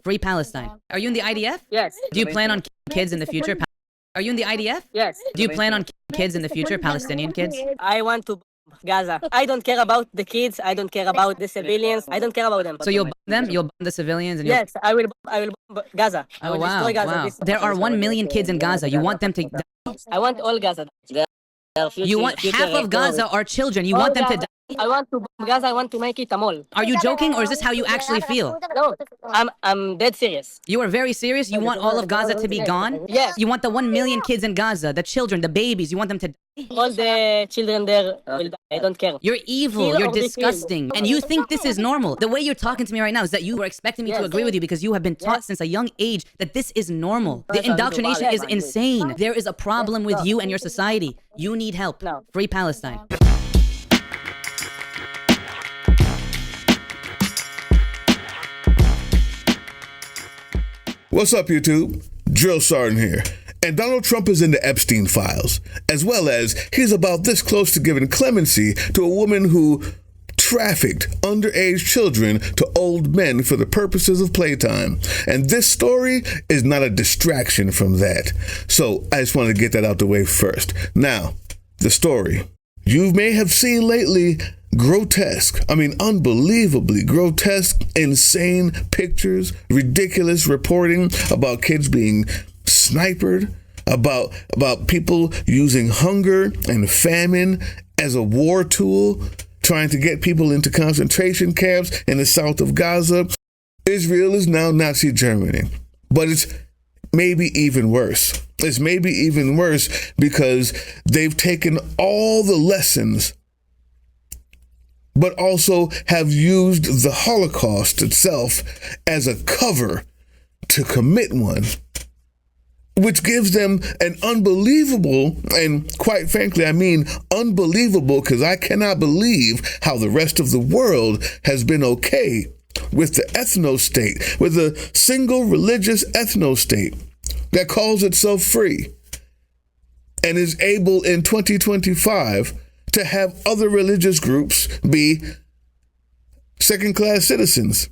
Free Palestine. Are you in the IDF? Yes. Do you plan on kids in the future? Are you in the IDF? Yes. Do you plan on kids in the future, Palestinian kids? I want to Gaza. I don't care about the kids. I don't care about the civilians. I don't care about them. So you'll bomb them? You'll bomb the civilians? And yes, I will bomb Gaza. I will destroy Gaza. Wow. There are 1 million kids in Gaza. You want them to die? I want all Gaza. You want half of Gaza are children. You want them to die? I want to bomb Gaza. I want to make it a mall. Are you joking, or is this how you actually feel? No, I'm dead serious. You are very serious? You want all of Gaza to be gone? Yes. You want the 1 million kids in Gaza, the children, the babies, you want them to die? All the children there will die. I don't care. You're evil. Kill You're or be disgusting. killed. And you think this is normal. The way you're talking to me right now is that you were expecting me to agree with you because you have been taught since a young age that this is normal. The indoctrination is insane. There is a problem with you and your society. You need help. Free Palestine. What's up, YouTube? Drill Sergeant here. And Donald Trump is in the Epstein files, as well as he's about this close to giving clemency to a woman who trafficked underage children to old men for the purposes of playtime. And this story is not a distraction from that. So I just wanted to get that out the way first. Now, the story. You may have seen lately unbelievably grotesque, insane pictures, ridiculous reporting about kids being sniped, about people using hunger and famine as a war tool, trying to get people into concentration camps in the south of Gaza. Israel is now Nazi Germany, but it's maybe even worse. It's maybe even worse because they've taken all the lessons but also have used the Holocaust itself as a cover to commit one, which gives them an unbelievable, and quite frankly, I mean unbelievable, because I cannot believe how the rest of the world has been okay with the ethno-state, with a single religious ethno-state that calls itself free and is able in 2025 to have other religious groups be second-class citizens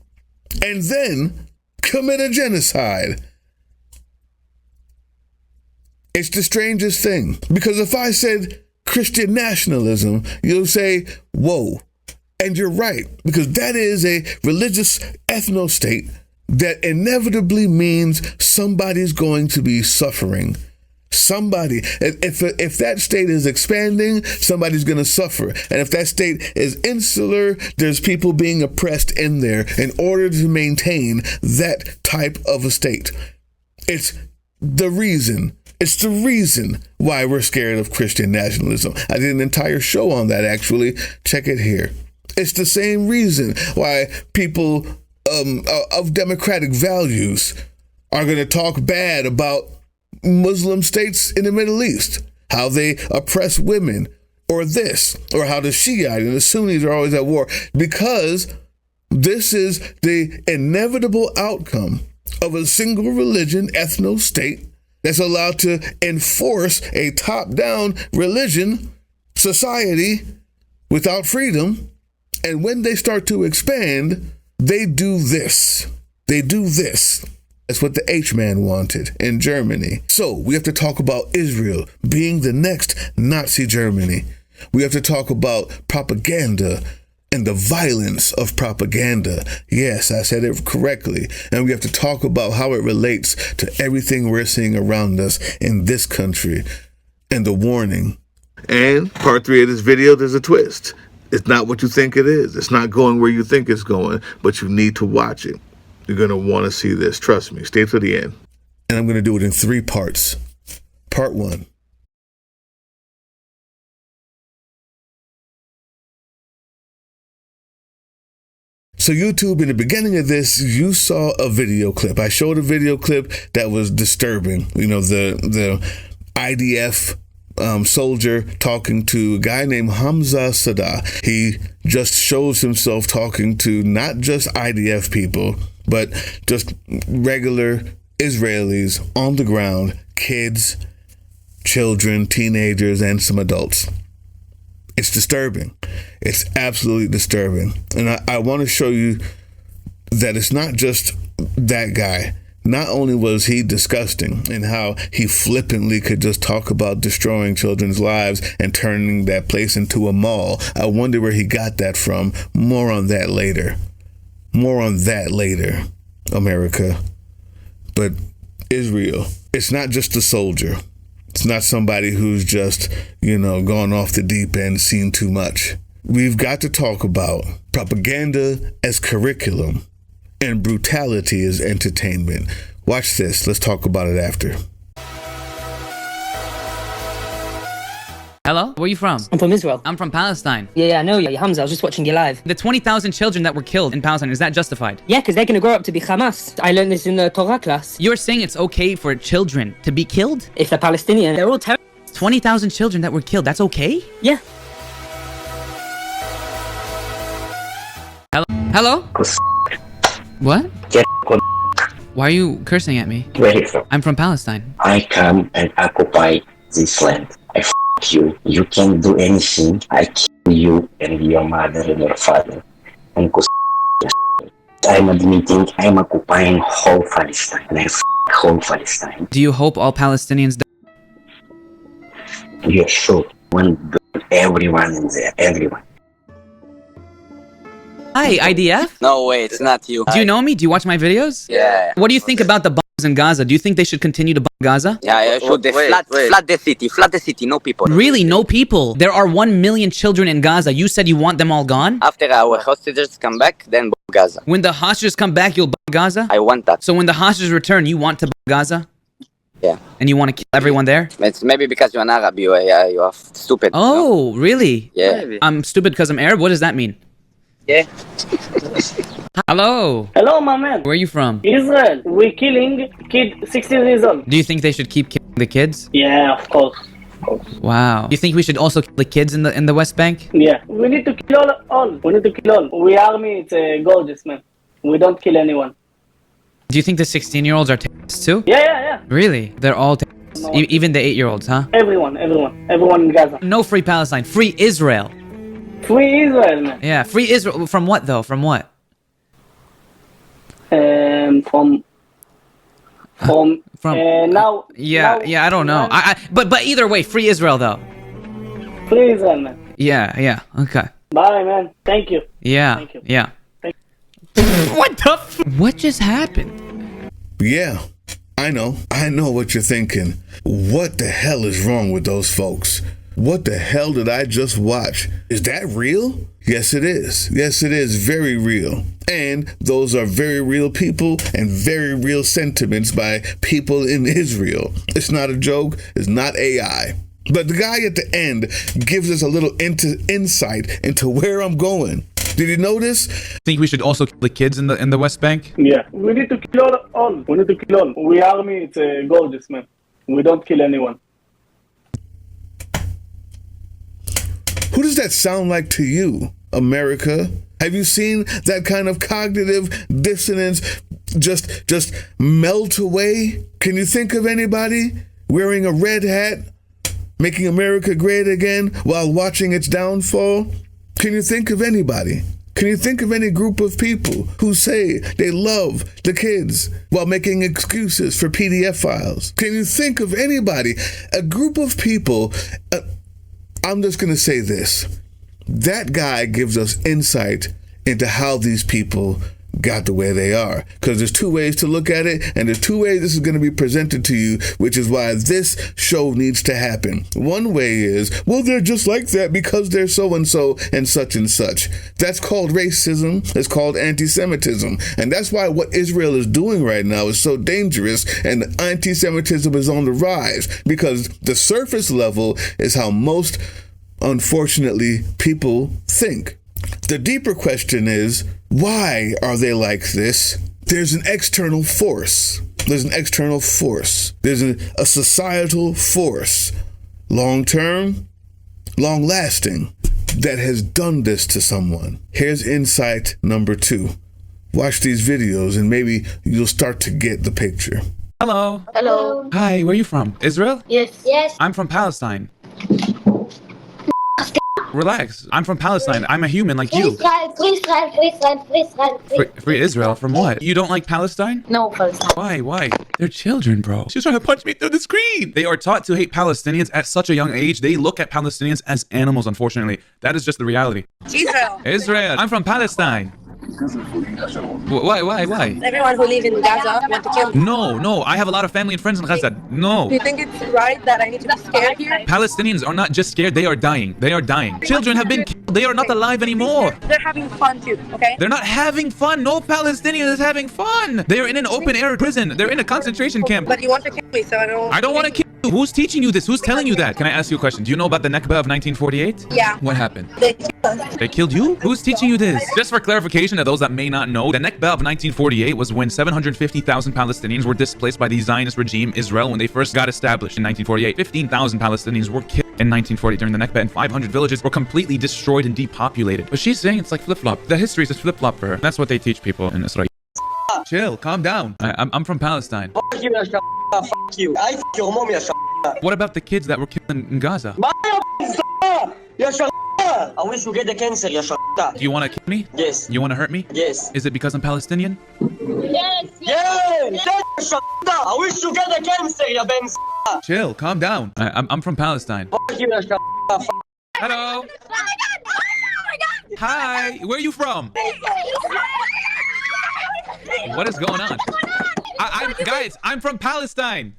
and then commit a genocide. It's the strangest thing, because if I said Christian nationalism, you'll say, whoa. And you're right, because that is a religious ethno-state that inevitably means somebody's going to be suffering. Somebody, if that state is expanding, somebody's going to suffer. And if that state is insular, there's people being oppressed in there in order to maintain that type of a state. It's the reason why we're scared of Christian nationalism. I did an entire show on that, actually. Check it here. It's the same reason why people of democratic values are going to talk bad about Muslim states in the Middle East, how they oppress women, or this, or how the Shiite and the Sunnis are always at war, because this is the inevitable outcome of a single religion ethno-state that's allowed to enforce a top-down religion society without freedom. And when they start to expand, they do this. They do this. That's what the H-man wanted in Germany. So we have to talk about Israel being the next Nazi Germany. We have to talk about propaganda and the violence of propaganda. Yes, I said it correctly. And we have to talk about how it relates to everything we're seeing around us in this country and the warning. And part 3 of this video, there's a twist. It's not what you think it is. It's not going where you think it's going, but you need to watch it. You're going to want to see this. Trust me. Stay to the end. And I'm going to do it in 3 parts. Part 1. So YouTube, in the beginning of this, you saw a video clip. I showed a video clip that was disturbing. You know, the IDF soldier talking to a guy named Hamza Sadah. He just shows himself talking to not just IDF people, but just regular Israelis on the ground, kids, children, teenagers, and some adults. It's disturbing. It's absolutely disturbing. And I want to show you that it's not just that guy. Not only was he disgusting in how he flippantly could just talk about destroying children's lives and turning that place into a mall. I wonder where he got that from. More on that later. More on that later, America. But Israel, it's not just a soldier. It's not somebody who's just, gone off the deep end, seen too much. We've got to talk about propaganda as curriculum and brutality as entertainment. Watch this. Let's talk about it after. Hello? Where are you from? I'm from Israel. I'm from Palestine. Yeah, I know you. Hamza, I was just watching you live. The 20,000 children that were killed in Palestine, is that justified? Yeah, because they're going to grow up to be Hamas. I learned this in the Torah class. You're saying it's okay for children to be killed? If they're Palestinian, they're all terrorists. 20,000 children that were killed, that's okay? Yeah. Hello? What? Why are you cursing at me? Where are you from? I'm from Palestine. I come and occupy this land. I you. You can't do anything. I kill you and your mother and your father. And I'm admitting I'm occupying whole Palestine. And I whole Palestine. Do you hope all Palestinians die? You're sure. Everyone in there. Everyone. Hi, IDF? No way, it's not you. Do you know me? Do you watch my videos? Yeah. What do you think about the bombs in Gaza? Do you think they should continue to bomb Gaza? Yeah, should they flood the city, no people. Really? No people? There are 1 million children in Gaza. You said you want them all gone? After our hostages come back, then bomb Gaza. When the hostages come back, you'll bomb Gaza? I want that. So when the hostages return, you want to bomb Gaza? Yeah. And you want to kill everyone there? It's maybe because you're an Arab, you are stupid. Oh, really? Yeah. I'm stupid because I'm Arab? What does that mean? Yeah. Hello. Hello, my man. Where are you from? Israel. We're killing kid 16 years old. Do you think they should keep killing the kids? Yeah, of course. Wow. You think we should also kill the kids in the West Bank? Yeah. We need to kill all. We need to kill all. We army, it's gorgeous, man. We don't kill anyone. Do you think the 16-year-olds are terrorists too? Yeah. Really? They're all terrorists? No. Even the 8-year-olds, huh? Everyone in Gaza. No free Palestine. Free Israel. Free Israel, man. Yeah, free Israel. From what though? From what? From now. Yeah, I don't know. But either way, free Israel though. Free Israel, man. Yeah. Okay. Bye, man. Thank you. Yeah. Thank you. Yeah. What the? What just happened? Yeah, I know what you're thinking. What the hell is wrong with those folks? What the hell did I just watch? Is that real? Yes, it is. Yes, it is very real. And those are very real people and very real sentiments by people in Israel. It's not a joke. It's not AI. But the guy at the end gives us a little insight into where I'm going. Did you notice? Think we should also kill the kids in the West Bank? Yeah. We need to kill all. We need to kill all. We army, it's gorgeous, man. We don't kill anyone. Who does that sound like to you, America? Have you seen that kind of cognitive dissonance just melt away? Can you think of anybody wearing a red hat, making America great again while watching its downfall? Can you think of anybody? Can you think of any group of people who say they love the kids while making excuses for PDF files? Can you think of anybody, a group of people? I'm just going to say this. That guy gives us insight into how these people got the way they are. Because there's two ways to look at it, and there's two ways this is going to be presented to you, which is why this show needs to happen. One way is, well, they're just like that because they're so-and-so and such and such. That's called racism. It's called anti-Semitism. And that's why what Israel is doing right now is so dangerous, and anti-Semitism is on the rise, because the surface level is how most, unfortunately, people think. The deeper question is, why are they like this? There's an external force. There's a societal force, long-term, long-lasting, that has done this to someone. Here's insight number 2. Watch these videos and maybe you'll start to get the picture. Hello. Hello. Hi, where are you from? Israel? Yes. I'm from Palestine. Relax. I'm from Palestine. I'm a human like you. Free Israel from what? You don't like Palestine? No, Palestine. Why? They're children, bro. She's trying to punch me through the screen. They are taught to hate Palestinians at such a young age. They look at Palestinians as animals, unfortunately. That is just the reality. Israel. I'm from Palestine. Why? Everyone who lives in Gaza want to kill me. No. I have a lot of family and friends in Gaza. No. Do you think it's right that I need to be scared here? Palestinians are not just scared. They are dying. Children have been killed. They are not alive anymore. They're having fun too, okay? They're not having fun. No Palestinian is having fun. They're in an open air prison. They're in a concentration camp. But you want to kill me, so I don't want to kill you. Who's teaching you this? Who's telling you that? Can I ask you a question? Do you know about the Nakba of 1948? Yeah. What happened? They killed us. They killed you? Who's teaching you this? Just for clarification to those that may not know, the Nakba of 1948 was when 750,000 Palestinians were displaced by the Zionist regime Israel when they first got established in 1948. 15,000 Palestinians were killed in 1940 during the Nakba, and 500 villages were completely destroyed and depopulated. But she's saying it's like flip-flop. The history is just flip-flop for her. That's what they teach people in Israel. Chill, calm down. I'm from Palestine. Fuck you. I fuck your mom, What about the kids that were killed in Gaza? I wish you get the cancer, Do you want to kill me? Yes. You want to hurt me? Yes. Is it because I'm Palestinian? Yes. I wish you get the cancer, ya Ben. Chill, calm down. I'm from Palestine. Fuck you, Hello. Hi. Where are you from? What is going on? Guys, I'm from Palestine.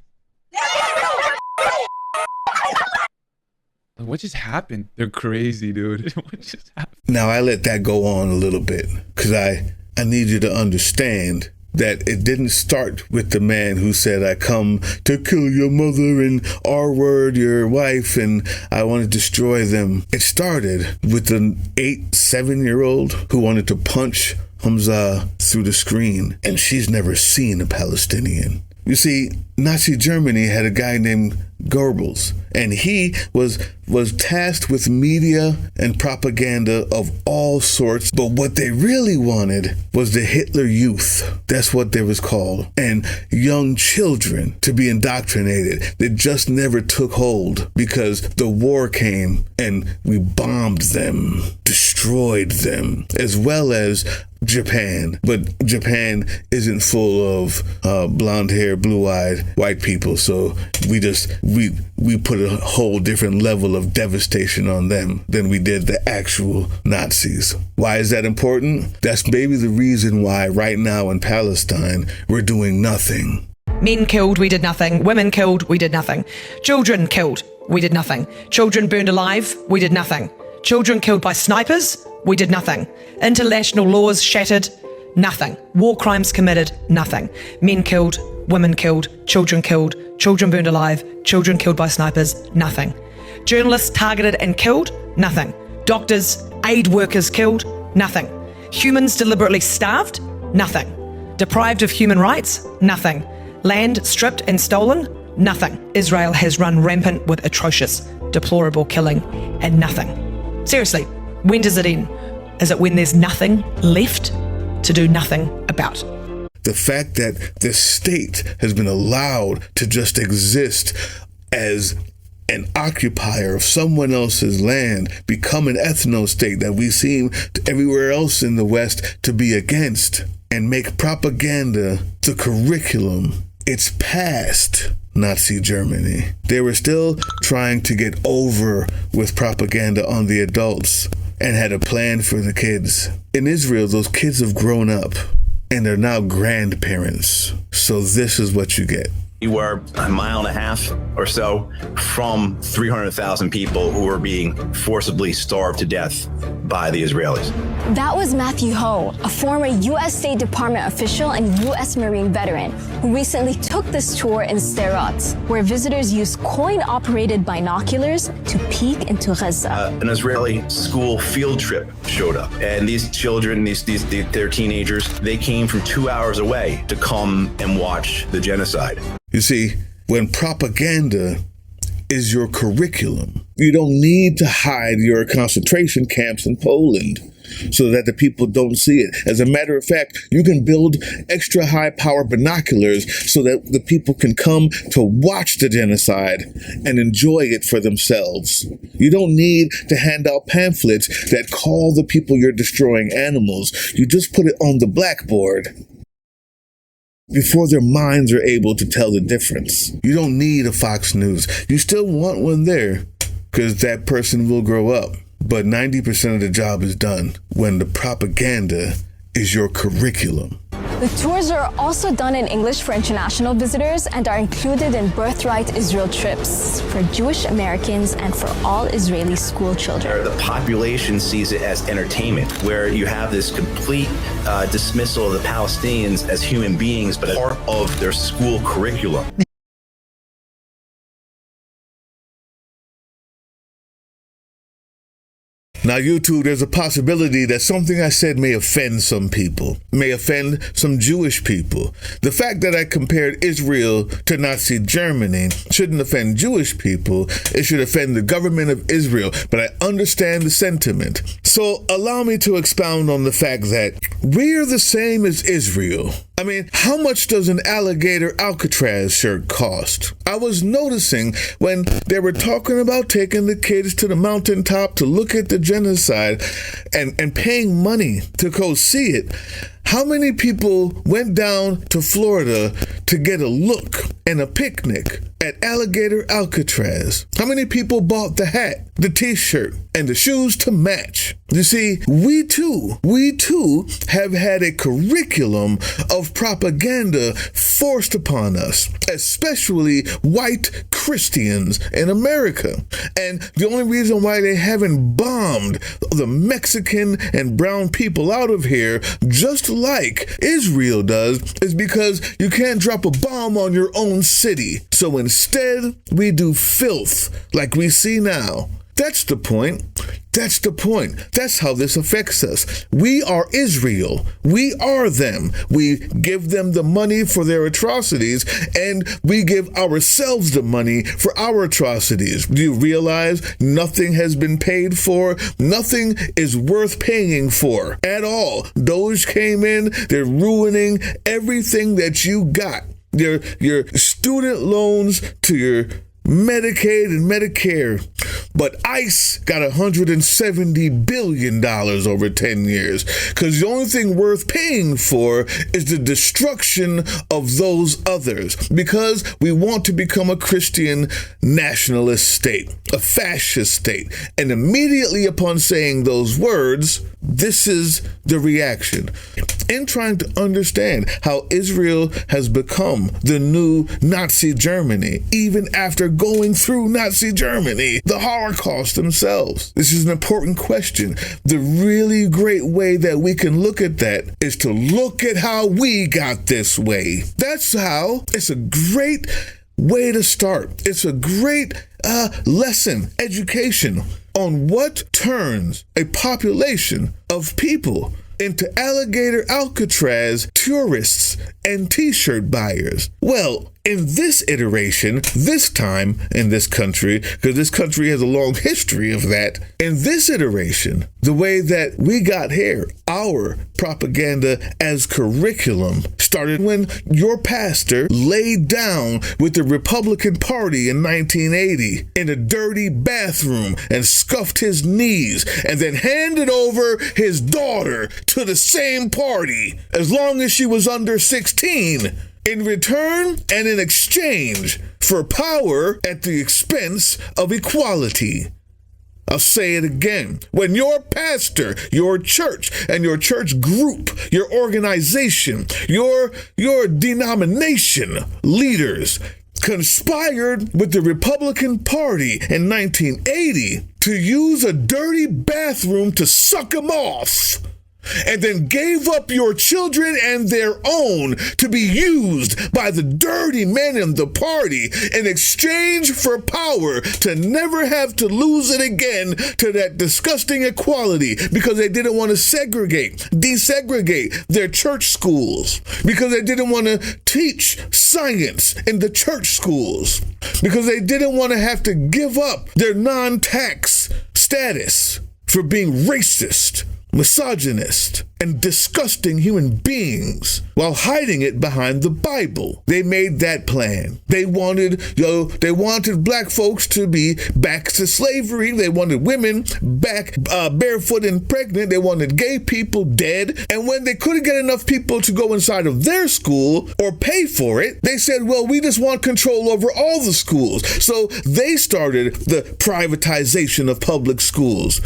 What just happened? They're crazy, dude. What just happened? Now, I let that go on a little bit because I need you to understand that it didn't start with the man who said, I come to kill your mother and R-word your wife and I want to destroy them. It started with an 7-year-old who wanted to punch Hamza through the screen, and she's never seen a Palestinian. You see, Nazi Germany had a guy named Goebbels, and he was tasked with media and propaganda of all sorts. But what they really wanted was the Hitler Youth. That's what they was called. And young children to be indoctrinated. That just never took hold because the war came and we bombed them, destroyed them, as well as Japan. But Japan isn't full of blonde hair, blue-eyed white people. So we put a whole different level of devastation on them than we did the actual Nazis. Why is that important? That's maybe the reason why right now in Palestine, we're doing nothing. Men killed, we did nothing. Women killed, we did nothing. Children killed, we did nothing. Children burned alive, we did nothing. Children killed by snipers, we did nothing. International laws shattered, nothing. War crimes committed, nothing. Men killed, women killed, children burned alive, children killed by snipers, nothing. Journalists targeted and killed, nothing. Doctors, aid workers killed, nothing. Humans deliberately starved, nothing. Deprived of human rights, nothing. Land stripped and stolen, nothing. Israel has run rampant with atrocious, deplorable killing and nothing. Seriously, when does it end? Is it when there's nothing left to do nothing about? The fact that the state has been allowed to just exist as an occupier of someone else's land, become an ethno-state that we seem everywhere else in the West to be against, and make propaganda the curriculum. It's past Nazi Germany. They were still trying to get over with propaganda on the adults and had a plan for the kids. In Israel, those kids have grown up and they're now grandparents. So this is what you get. We were a mile and a half or so from 300,000 people who were being forcibly starved to death by the Israelis. That was Matthew Ho, a former U.S. State Department official and U.S. Marine veteran who recently took this tour in Sderot, where visitors use coin-operated binoculars to peek into Gaza. An Israeli school field trip showed up, and these children, they're teenagers, they came from 2 hours away to come and watch the genocide. You see, when propaganda is your curriculum, you don't need to hide your concentration camps in Poland. so that the people don't see it. As a matter of fact, you can build extra high power binoculars so that the people can come to watch the genocide and enjoy it for themselves. You don't need to hand out pamphlets that call the people you're destroying animals. You just put it on the blackboard before their minds are able to tell the difference. You don't need a Fox News. You still want one there because that person will grow up. But 90% of the job is done when the propaganda is your curriculum. The tours are also done in English for international visitors and are included in Birthright Israel trips for Jewish Americans and for all Israeli school children. The population sees it as entertainment, where you have this complete dismissal of the Palestinians as human beings, but as part of their school curriculum. Now, YouTube, there's a possibility that something I said may offend some people, may offend some Jewish people. The fact that I compared Israel to Nazi Germany shouldn't offend Jewish people. It should offend the government of Israel. But I understand the sentiment. So allow me to expound on the fact that we're the same as Israel. I mean, how much does an Alligator Alcatraz shirt cost? I was noticing when they were talking about taking the kids to the mountaintop to look at the genocide and paying money to go see it, how many people went down to Florida to get a look and a picnic at Alligator Alcatraz? How many people bought the hat, the t-shirt, and the shoes to match? You see, we too have had a curriculum of propaganda forced upon us, especially white Christians in America. And the only reason why they haven't bombed the Mexican and brown people out of here, just like Israel does, is because you can't drop a bomb on your own city. So instead, we do filth like we see now. That's the point. That's the point. That's how this affects us. We are Israel. We are them. We give them the money for their atrocities, and we give ourselves the money for our atrocities. Do you realize nothing has been paid for? Nothing is worth paying for at all. Doge came in. They're ruining everything that you got. Your student loans to your Medicaid and Medicare. But ICE got $170 billion over 10 years because the only thing worth paying for is the destruction of those others, because we want to become a Christian nationalist state, a fascist state. And immediately upon saying those words, this is the reaction. In trying to understand how Israel has become the new Nazi Germany, even after going through Nazi Germany, the Holocaust themselves. This is an important question. The really great way that we can look at that is to look at how we got this way. That's how. It's a great way to start. It's a great lesson, education on what turns a population of people into Alligator Alcatraz tourists and t-shirt buyers. Well, in this iteration, this time in this country, because this country has a long history of that, in this iteration, the way that we got here, our propaganda as curriculum started when your pastor laid down with the Republican Party in 1980 in a dirty bathroom and scuffed his knees and then handed over his daughter to the same party as long as she was under 16. In return and in exchange for power at the expense of equality. I'll say it again. When your pastor, your church, and your church group, your organization, your denomination leaders conspired with the Republican Party in 1980 to use a dirty bathroom to suck them off, and then gave up your children and their own to be used by the dirty men in the party in exchange for power to never have to lose it again to that disgusting equality, because they didn't want to desegregate their church schools, because they didn't want to teach science in the church schools, because they didn't want to have to give up their non-tax status for being racist. misogynist, and disgusting human beings while hiding it behind the Bible. They made that plan. They wanted black folks to be back to slavery. They wanted women back barefoot and pregnant. They wanted gay people dead. And when they couldn't get enough people to go inside of their school or pay for it, they said, well, we just want control over all the schools. So they started the privatization of public schools.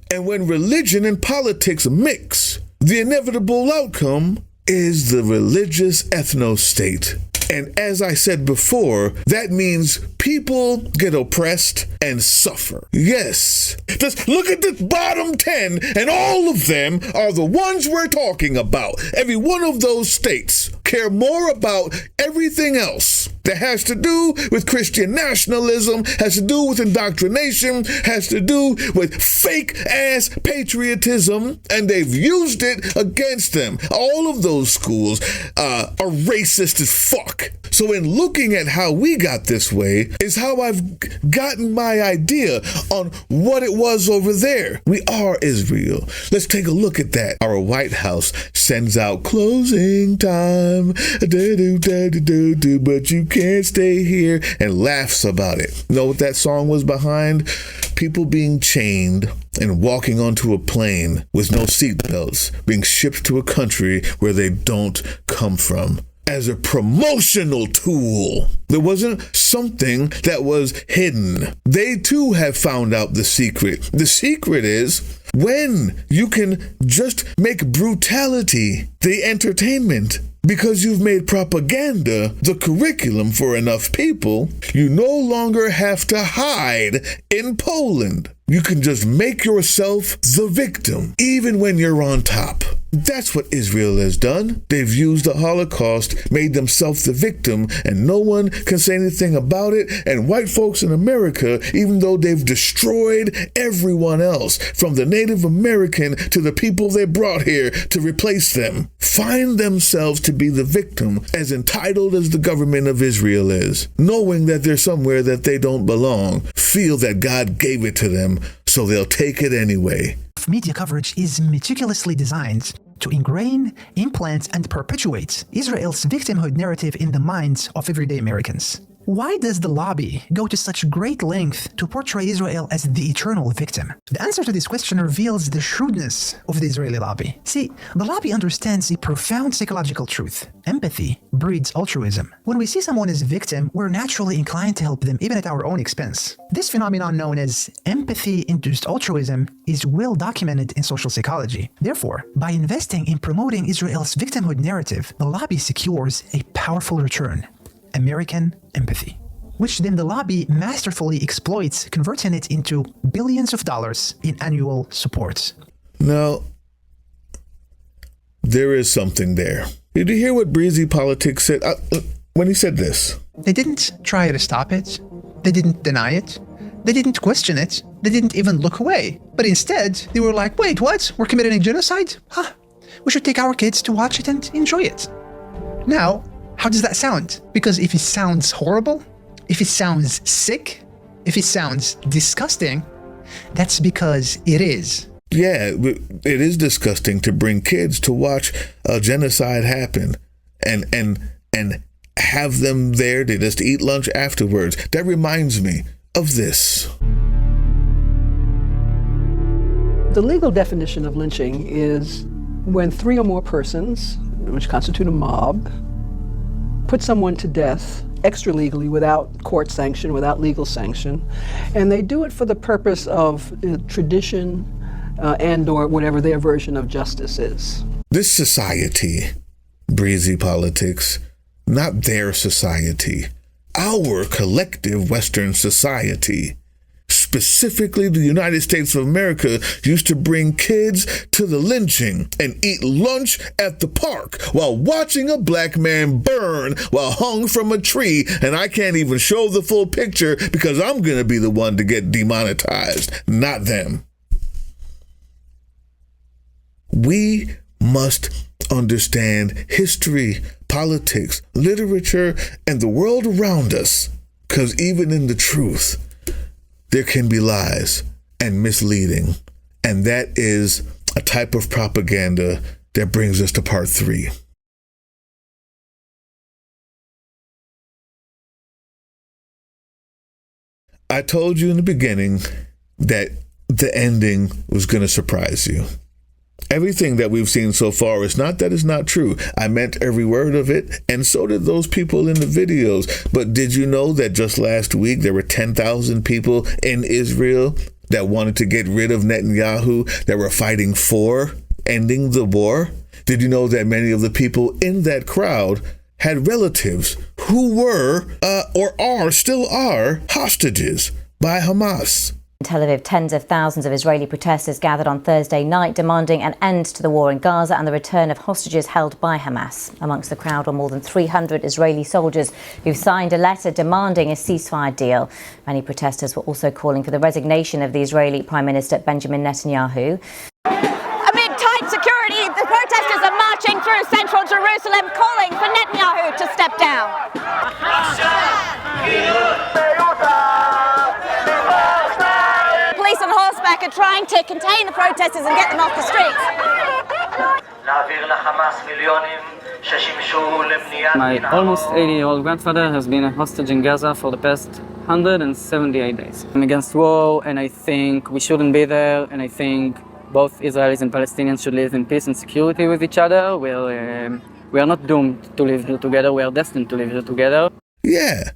And when religion and politics mix, the inevitable outcome is the religious ethno-state. And as I said before, that means people get oppressed and suffer. Yes. Just look at the bottom 10, and all of them are the ones we're talking about. Every one of those states care more about everything else that has to do with Christian nationalism, has to do with indoctrination, has to do with fake-ass patriotism, and they've used it against them. All of those schools are racist as fuck. So in looking at how we got this way is how I've gotten my idea on what it was over there. We are Israel. Let's take a look at that. Our White House sends out closing time, but you can't stay here, and laughs about it. You know what that song was behind? People being chained and walking onto a plane with no seatbelts, being shipped to a country where they don't come from, as a promotional tool. There wasn't something that was hidden. They too have found out the secret. The secret is when you can just make brutality the entertainment. Because you've made propaganda the curriculum for enough people, you no longer have to hide in Poland. You can just make yourself the victim, even when you're on top. That's what Israel has done. They've used the Holocaust, made themselves the victim, and no one can say anything about it. And white folks in America, even though they've destroyed everyone else, from the Native American to the people they brought here to replace them, find themselves to be the victim, as entitled as the government of Israel is, knowing that they're somewhere that they don't belong, feel that God gave it to them, so they'll take it anyway. Media coverage is meticulously designed to ingrain, implant, and perpetuate Israel's victimhood narrative in the minds of everyday Americans. Why does the lobby go to such great length to portray Israel as the eternal victim? The answer to this question reveals the shrewdness of the Israeli lobby. See, the lobby understands a profound psychological truth. Empathy breeds altruism. When we see someone as a victim, we're naturally inclined to help them even at our own expense. This phenomenon known as empathy-induced altruism is well documented in social psychology. Therefore, by investing in promoting Israel's victimhood narrative, the lobby secures a powerful return: American empathy, which then the lobby masterfully exploits, converting it into billions of dollars in annual support. Now, there is something there. Did you hear what Breezy Politics said when he said this? They didn't try to stop it. They didn't deny it. They didn't question it. They didn't even look away. But instead, they were like, wait, what? We're committing a genocide? Huh. We should take our kids to watch it and enjoy it. Now, how does that sound? Because if it sounds horrible, if it sounds sick, if it sounds disgusting, that's because it is. Yeah, it is disgusting to bring kids to watch a genocide happen and have them there to just eat lunch afterwards. That reminds me of this. The legal definition of lynching is when 3 or more persons, which constitute a mob, put someone to death extra-legally without court sanction, without legal sanction, and they do it for the purpose of tradition and or whatever their version of justice is. This society, Breezy Politics, not their society, our collective Western society, specifically the United States of America, used to bring kids to the lynching and eat lunch at the park while watching a black man burn while hung from a tree. And I can't even show the full picture because I'm going to be the one to get demonetized, not them. We must understand history, politics, literature, and the world around us, because even in the truth, there can be lies and misleading. And that is a type of propaganda that brings us to part 3. I told you in the beginning that the ending was going to surprise you. Everything that we've seen so far is not that it's not true. I meant every word of it, and so did those people in the videos. But did you know that just last week there were 10,000 people in Israel that wanted to get rid of Netanyahu, that were fighting for ending the war? Did you know that many of the people in that crowd had relatives who were or still are hostages by Hamas? In Tel Aviv, tens of thousands of Israeli protesters gathered on Thursday night demanding an end to the war in Gaza and the return of hostages held by Hamas. Amongst the crowd were more than 300 Israeli soldiers who signed a letter demanding a ceasefire deal. Many protesters were also calling for the resignation of the Israeli Prime Minister Benjamin Netanyahu. Amid tight security, the protesters are marching through central Jerusalem calling for Netanyahu to step down. Police on horseback are trying to contain the protesters and get them off the streets. My almost 80-year-old grandfather has been a hostage in Gaza for the past 178 days. I'm against war, and I think we shouldn't be there, and I think both Israelis and Palestinians should live in peace and security with each other. We are not doomed to live here together. We are destined to live here together. Yeah.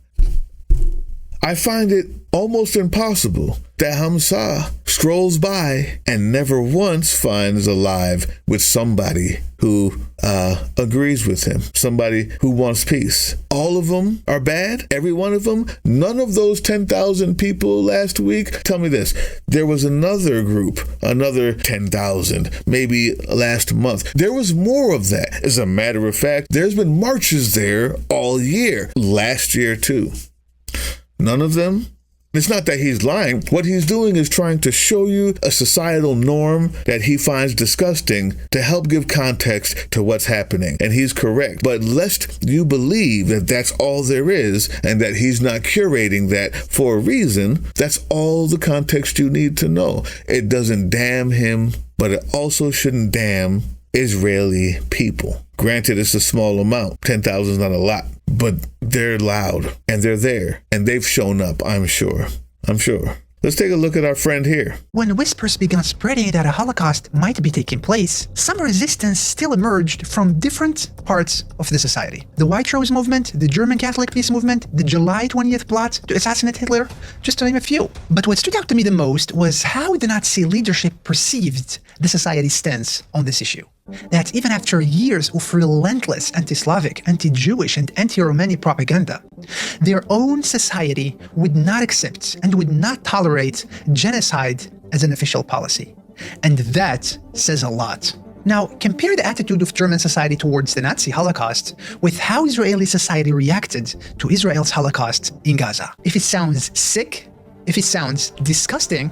I find it almost impossible that Hamza strolls by and never once finds alive with somebody who agrees with him, somebody who wants peace. All of them are bad? Every one of them? None of those 10,000 people last week? Tell me this. There was another group, another 10,000, maybe last month. There was more of that. As a matter of fact, there's been marches there all year, last year too. None of them? It's not that he's lying. What he's doing is trying to show you a societal norm that he finds disgusting to help give context to what's happening. And he's correct. But lest you believe that that's all there is and that he's not curating that for a reason, that's all the context you need to know. It doesn't damn him, but it also shouldn't damn Israeli people. Granted, it's a small amount. 10,000 is not a lot, but they're loud and they're there and they've shown up, I'm sure. Let's take a look at our friend here. When whispers began spreading that a Holocaust might be taking place, some resistance still emerged from different parts of the society. The White Rose movement, the German Catholic Peace movement, the July 20th plot to assassinate Hitler, just to name a few. But what stood out to me the most was how the Nazi leadership perceived the society's stance on this issue. That even after years of relentless anti-Slavic, anti-Jewish, and anti-Romani propaganda, their own society would not accept and would not tolerate genocide as an official policy. And that says a lot. Now, compare the attitude of German society towards the Nazi Holocaust with how Israeli society reacted to Israel's Holocaust in Gaza. If it sounds sick, if it sounds disgusting,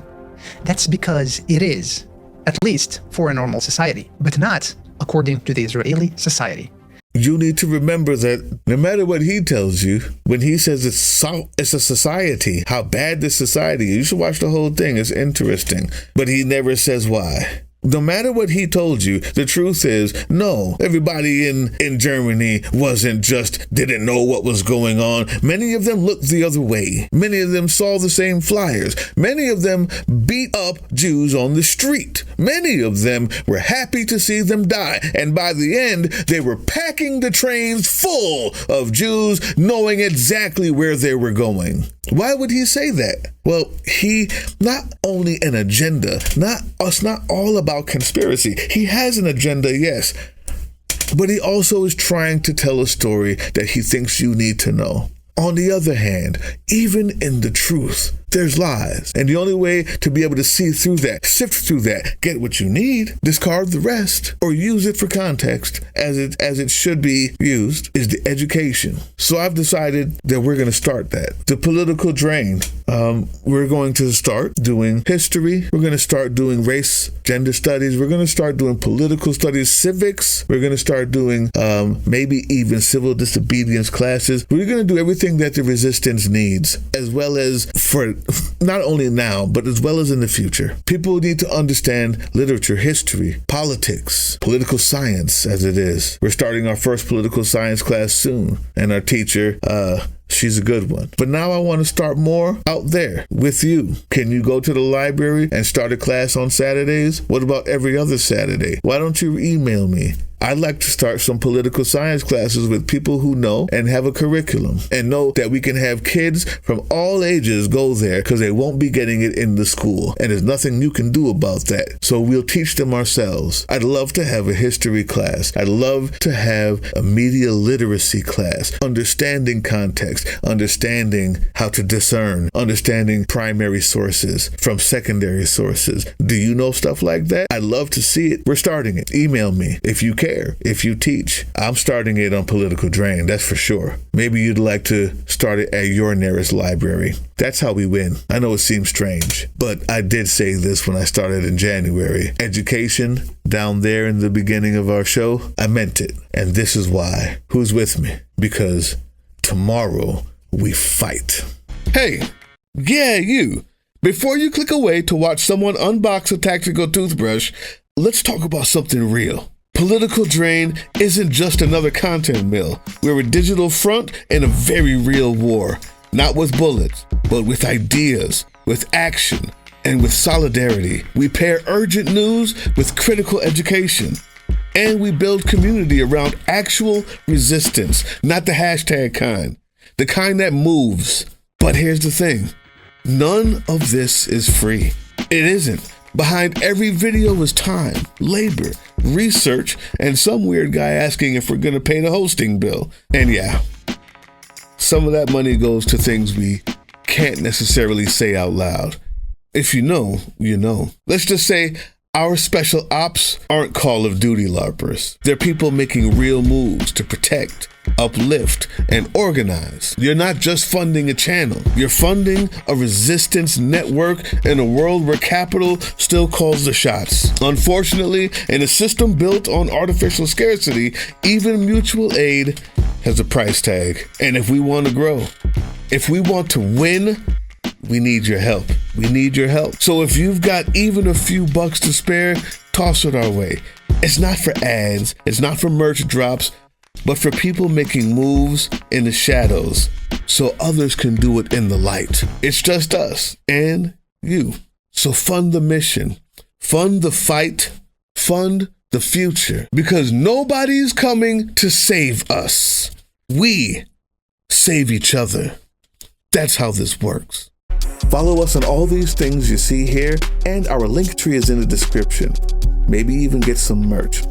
that's because it is. At least for a normal society, but not according to the Israeli society. You need to remember that no matter what he tells you, when he says it's a society, how bad this society is, you should watch the whole thing. It's interesting. But he never says why. No matter what he told you, the truth is, no, everybody in Germany didn't know what was going on. Many of them looked the other way. Many of them saw the same flyers. Many of them beat up Jews on the street. Many of them were happy to see them die. And by the end, they were packing the trains full of Jews, knowing exactly where they were going. Why would he say that? Well, he not only an agenda, it's not all about conspiracy. He has an agenda, yes, but he also is trying to tell a story that he thinks you need to know. On the other hand, even in the truth, there's lies. And the only way to be able to see through that, sift through that, get what you need, discard the rest, or use it for context as it should be used, is the education. So I've decided that we're going to start that. The political drain. We're going to start doing history. We're going to start doing race, gender studies. We're going to start doing political studies, civics. We're going to start doing maybe even civil disobedience classes. We're going to do everything that the resistance needs, as well as for not only now, but as well as in the future. People need to understand literature, history, politics, political science as it is. We're starting our first political science class soon, and our teacher, she's a good one. But now I want to start more out there with you. Can you go to the library and start a class on Saturdays? What about every other Saturday? Why don't you email me? I'd like to start some political science classes with people who know and have a curriculum and know that we can have kids from all ages go there because they won't be getting it in the school. And there's nothing you can do about that. So we'll teach them ourselves. I'd love to have a history class. I'd love to have a media literacy class, understanding context, understanding how to discern, understanding primary sources from secondary sources. Do you know stuff like that? I'd love to see it. We're starting it. Email me if you care. If you teach, I'm starting it on Political Drain, that's for sure. Maybe you'd like to start it at your nearest library. That's how we win. I know it seems strange, but I did say this when I started in January. Education down there in the beginning of our show, I meant it. And this is why. Who's with me? Because tomorrow we fight. Hey, yeah, you. Before you click away to watch someone unbox a tactical toothbrush, let's talk about something real. Political Drain isn't just another content mill. We're a digital front in a very real war. Not with bullets, but with ideas, with action, and with solidarity. We pair urgent news with critical education. And we build community around actual resistance, not the hashtag kind. The kind that moves. But here's the thing. None of this is free. It isn't. Behind every video is time, labor, research, and some weird guy asking if we're going to pay the hosting bill. And yeah, some of that money goes to things we can't necessarily say out loud. If you know, you know. Let's just say our special ops aren't Call of Duty LARPers. They're people making real moves to protect, uplift, and organize. You're not just funding a channel. You're funding a resistance network in a world where capital still calls the shots. Unfortunately, in a system built on artificial scarcity, even mutual aid has a price tag. And if we want to grow, if we want to win, we need your help. We need your help. So if you've got even a few bucks to spare, toss it our way. It's not for ads. It's not for merch drops, but for people making moves in the shadows so others can do it in the light. It's just us and you. So fund the mission, fund the fight, fund the future, because nobody's coming to save us. We save each other. That's how this works. Follow us on all these things you see here, and our link tree is in the description. Maybe even get some merch.